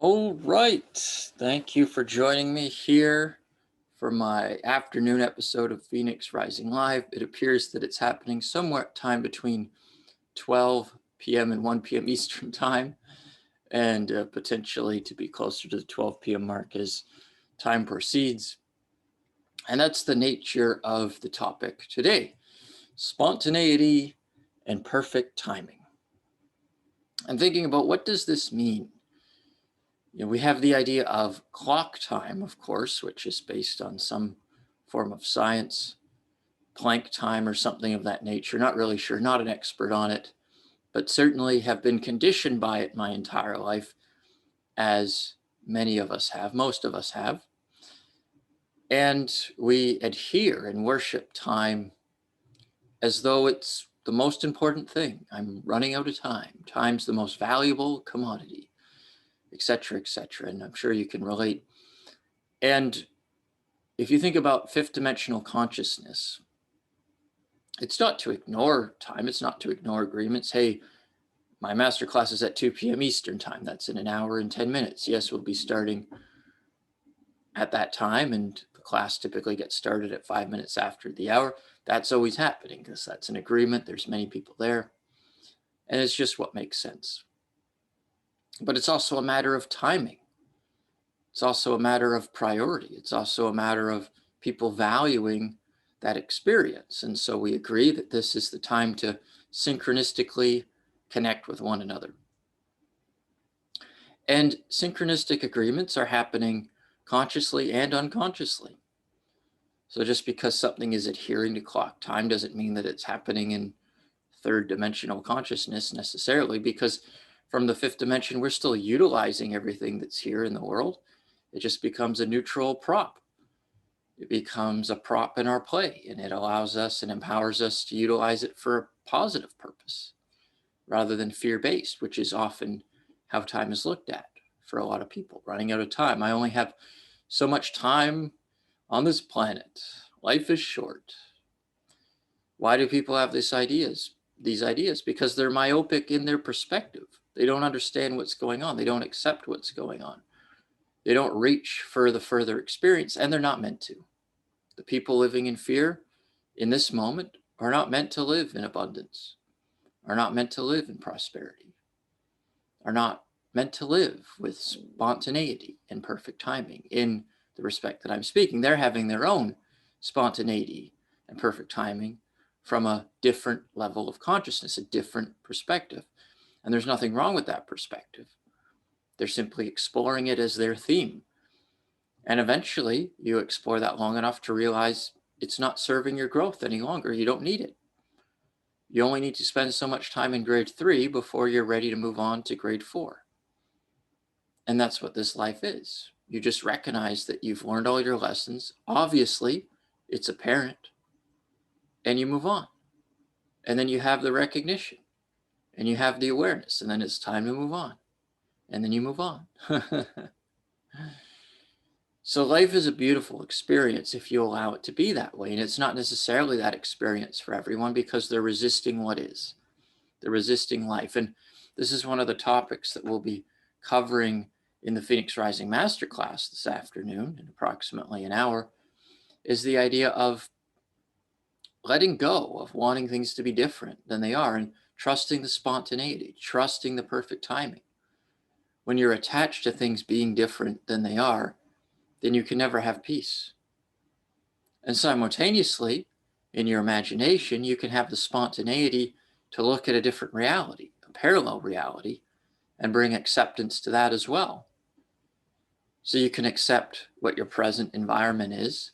All right. Thank you for joining me here for my afternoon episode of Phoenix Rising Live. It appears that it's happening somewhere time between 12 p.m. and 1 p.m. Eastern Time, and potentially to be closer to the 12 p.m. mark as time proceeds. And that's the nature of the topic today: spontaneity and perfect timing. I'm thinking about, what does this mean? We have the idea of clock time, of course, which is based on some form of science, Planck time or something of that nature. Not really sure, not an expert on it, but certainly have been conditioned by it my entire life, as many of us have, most of us have. And we adhere and worship time as though it's the most important thing. I'm running out of time. Time's the most valuable commodity, etc., etc. And I'm sure you can relate. And if you think about fifth dimensional consciousness, it's not to ignore time. It's not to ignore agreements. Hey, my masterclass is at 2 p.m. Eastern Time. That's in an hour and 10 minutes. Yes, we'll be starting at that time, and the class typically gets started at 5 minutes after the hour. That's always happening because that's an agreement. There's many people there, and it's just what makes sense. But it's also a matter of timing. It's also a matter of priority. It's also a matter of people valuing that experience. And so we agree that this is the time to synchronistically connect with one another. And synchronistic agreements are happening consciously and unconsciously. So just because something is adhering to clock time doesn't mean that it's happening in third dimensional consciousness necessarily, because from the fifth dimension, we're still utilizing everything that's here in the world. It just becomes a neutral prop. It becomes a prop in our play, and it allows us and empowers us to utilize it for a positive purpose rather than fear-based, which is often how time is looked at for a lot of people. Running out of time. I only have so much time on this planet. Life is short. Why do people have these ideas? Because they're myopic in their perspective. They don't understand what's going on. They don't accept what's going on. They don't reach for the further experience, and they're not meant to. The people living in fear in this moment are not meant to live in abundance, are not meant to live in prosperity, are not meant to live with spontaneity and perfect timing in the respect that I'm speaking. They're having their own spontaneity and perfect timing from a different level of consciousness, a different perspective. And there's nothing wrong with that perspective. They're simply exploring it as their theme. And eventually you explore that long enough to realize it's not serving your growth any longer. You don't need it. You only need to spend so much time in grade 3 before you're ready to move on to grade 4. And that's what this life is. You just recognize that you've learned all your lessons. Obviously, it's apparent. And you move on. And then you have the recognition. And you have the awareness. And then it's time to move on. And then you move on. So life is a beautiful experience if you allow it to be that way. And it's not necessarily that experience for everyone, because they're resisting what is. They're resisting life. And this is one of the topics that we'll be covering in the Phoenix Rising Masterclass this afternoon in approximately an hour, is the idea of letting go of wanting things to be different than they are and trusting the spontaneity, trusting the perfect timing. When you're attached to things being different than they are, then you can never have peace. And simultaneously, in your imagination, you can have the spontaneity to look at a different reality, a parallel reality, and bring acceptance to that as well. So you can accept what your present environment is,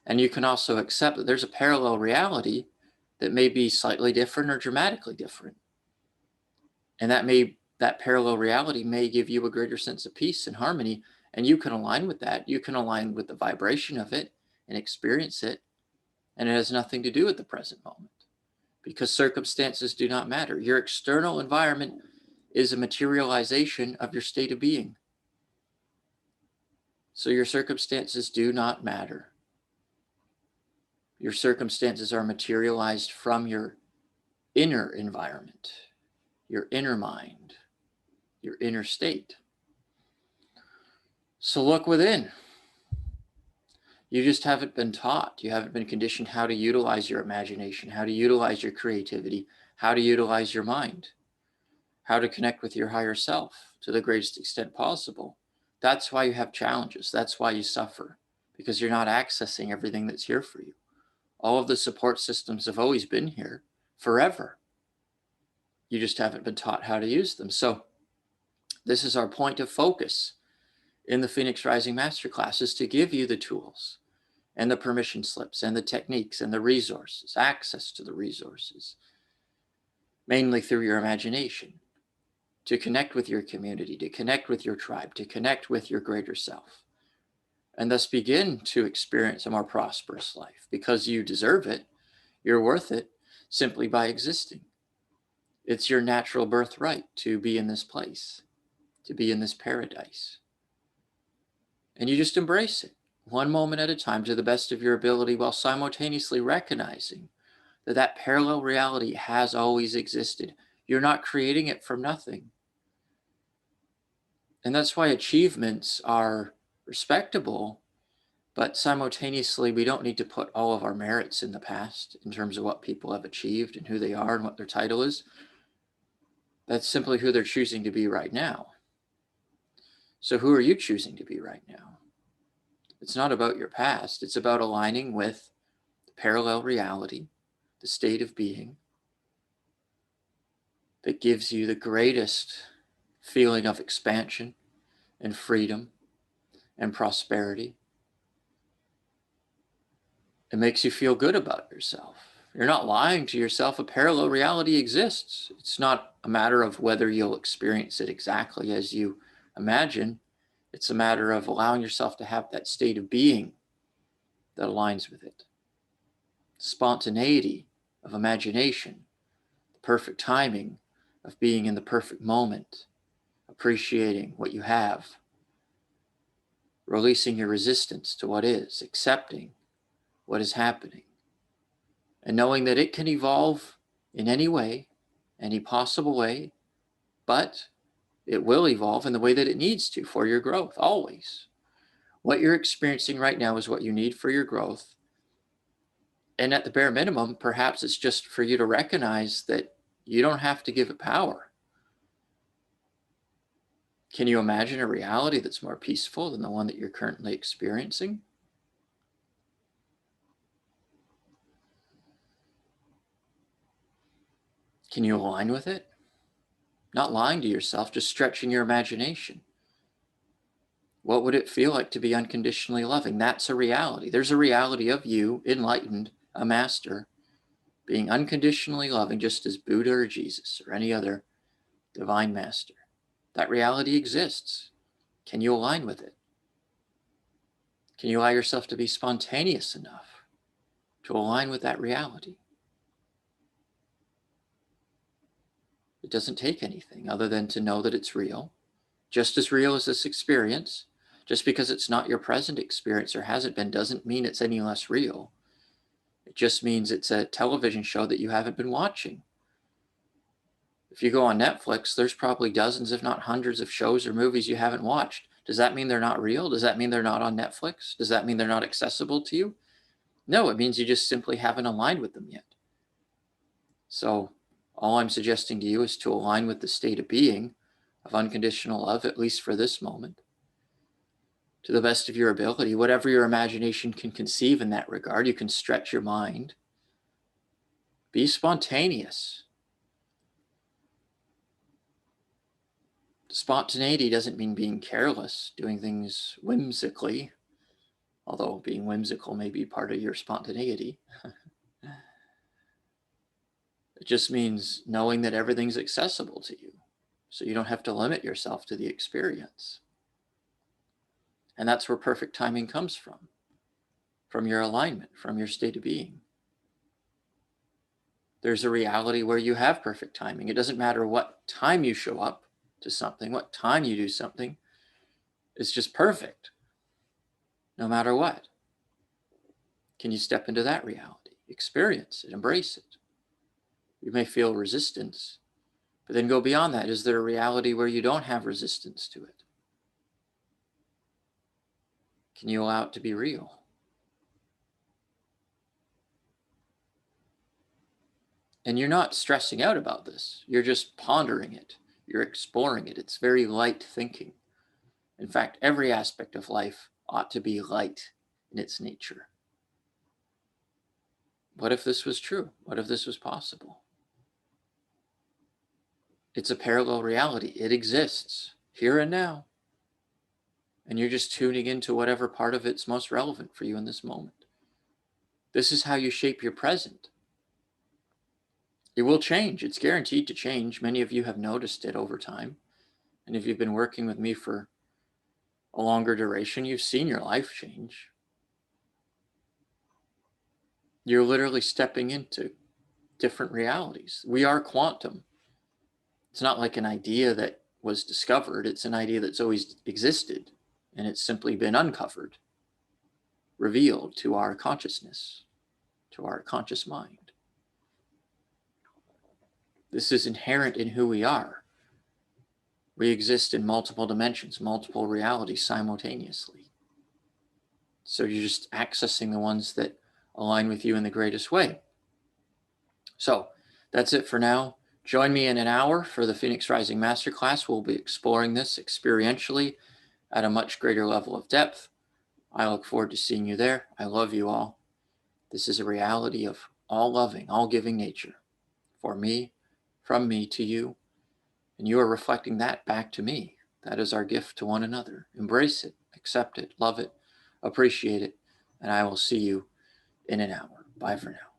and you can also accept that there's a parallel reality that may be slightly different or dramatically different. And that parallel reality may give you a greater sense of peace and harmony, and you can align with that. You can align with the vibration of it and experience it, and it has nothing to do with the present moment, because circumstances do not matter. Your external environment is a materialization of your state of being. So your circumstances do not matter. Your circumstances are materialized from your inner environment, your inner mind, your inner state. So look within. You just haven't been taught. You haven't been conditioned how to utilize your imagination, how to utilize your creativity, how to utilize your mind, how to connect with your higher self to the greatest extent possible. That's why you have challenges. That's why you suffer, because you're not accessing everything that's here for you. All of the support systems have always been here forever. You just haven't been taught how to use them. So this is our point of focus in the Phoenix Rising Masterclass, is to give you the tools and the permission slips and the techniques and the resources, access to the resources, mainly through your imagination, to connect with your community, to connect with your tribe, to connect with your greater self, and thus begin to experience a more prosperous life, because you deserve it. You're worth it simply by existing. It's your natural birthright to be in this place, to be in this paradise. And you just embrace it one moment at a time to the best of your ability, while simultaneously recognizing that that parallel reality has always existed. You're not creating it from nothing. And that's why achievements are respectable, but simultaneously, we don't need to put all of our merits in the past in terms of what people have achieved and who they are and what their title is. That's simply who they're choosing to be right now. So who are you choosing to be right now? It's not about your past. It's about aligning with the parallel reality, the state of being that gives you the greatest feeling of expansion and freedom and prosperity. It makes you feel good about yourself. You're not lying to yourself. A parallel reality exists. It's not a matter of whether you'll experience it exactly as you imagine. It's a matter of allowing yourself to have that state of being that aligns with it. Spontaneity of imagination, the perfect timing of being in the perfect moment, appreciating what you have, releasing your resistance to what is, accepting what is happening, and knowing that it can evolve in any way, any possible way, but it will evolve in the way that it needs to for your growth, always. What you're experiencing right now is what you need for your growth. And at the bare minimum, perhaps it's just for you to recognize that you don't have to give it power. Can you imagine a reality that's more peaceful than the one that you're currently experiencing? Can you align with it? Not lying to yourself, just stretching your imagination. What would it feel like to be unconditionally loving? That's a reality. There's a reality of you, enlightened, a master, being unconditionally loving, just as Buddha or Jesus or any other divine master. That reality exists. Can you align with it? Can you allow yourself to be spontaneous enough to align with that reality? It doesn't take anything other than to know that it's real, just as real as this experience. Just because it's not your present experience or hasn't been doesn't mean it's any less real. It just means it's a television show that you haven't been watching. If you go on Netflix, there's probably dozens, if not hundreds, of shows or movies you haven't watched. Does that mean they're not real? Does that mean they're not on Netflix? Does that mean they're not accessible to you? No, it means you just simply haven't aligned with them yet. So all I'm suggesting to you is to align with the state of being of unconditional love, at least for this moment, to the best of your ability. Whatever your imagination can conceive in that regard, you can stretch your mind. Be spontaneous. Spontaneity doesn't mean being careless, doing things whimsically, although being whimsical may be part of your spontaneity. It just means knowing that everything's accessible to you, so you don't have to limit yourself to the experience. And that's where perfect timing comes from your alignment, from your state of being. There's a reality where you have perfect timing. It doesn't matter what time you show up to something, what time you do something, it's just perfect, no matter what. Can you step into that reality? Experience it, embrace it. You may feel resistance, but then go beyond that. Is there a reality where you don't have resistance to it? Can you allow it to be real? And you're not stressing out about this. You're just pondering it. You're exploring it. It's very light thinking. In fact, every aspect of life ought to be light in its nature. What if this was true? What if this was possible? It's a parallel reality. It exists here and now. And you're just tuning into whatever part of it's most relevant for you in this moment. This is how you shape your present. It will change. It's guaranteed to change. Many of you have noticed it over time. And if you've been working with me for a longer duration, you've seen your life change. You're literally stepping into different realities. We are quantum. It's not like an idea that was discovered. It's an idea that's always existed, and it's simply been uncovered, revealed to our consciousness, to our conscious mind. This is inherent in who we are. We exist in multiple dimensions, multiple realities simultaneously. So you're just accessing the ones that align with you in the greatest way. So that's it for now. Join me in an hour for the Phoenix Rising Masterclass. We'll be exploring this experientially at a much greater level of depth. I look forward to seeing you there. I love you all. This is a reality of all loving, all giving nature. For me, from me to you, and you are reflecting that back to me. That is our gift to one another. Embrace it, accept it, love it, appreciate it, and I will see you in an hour. Bye for now.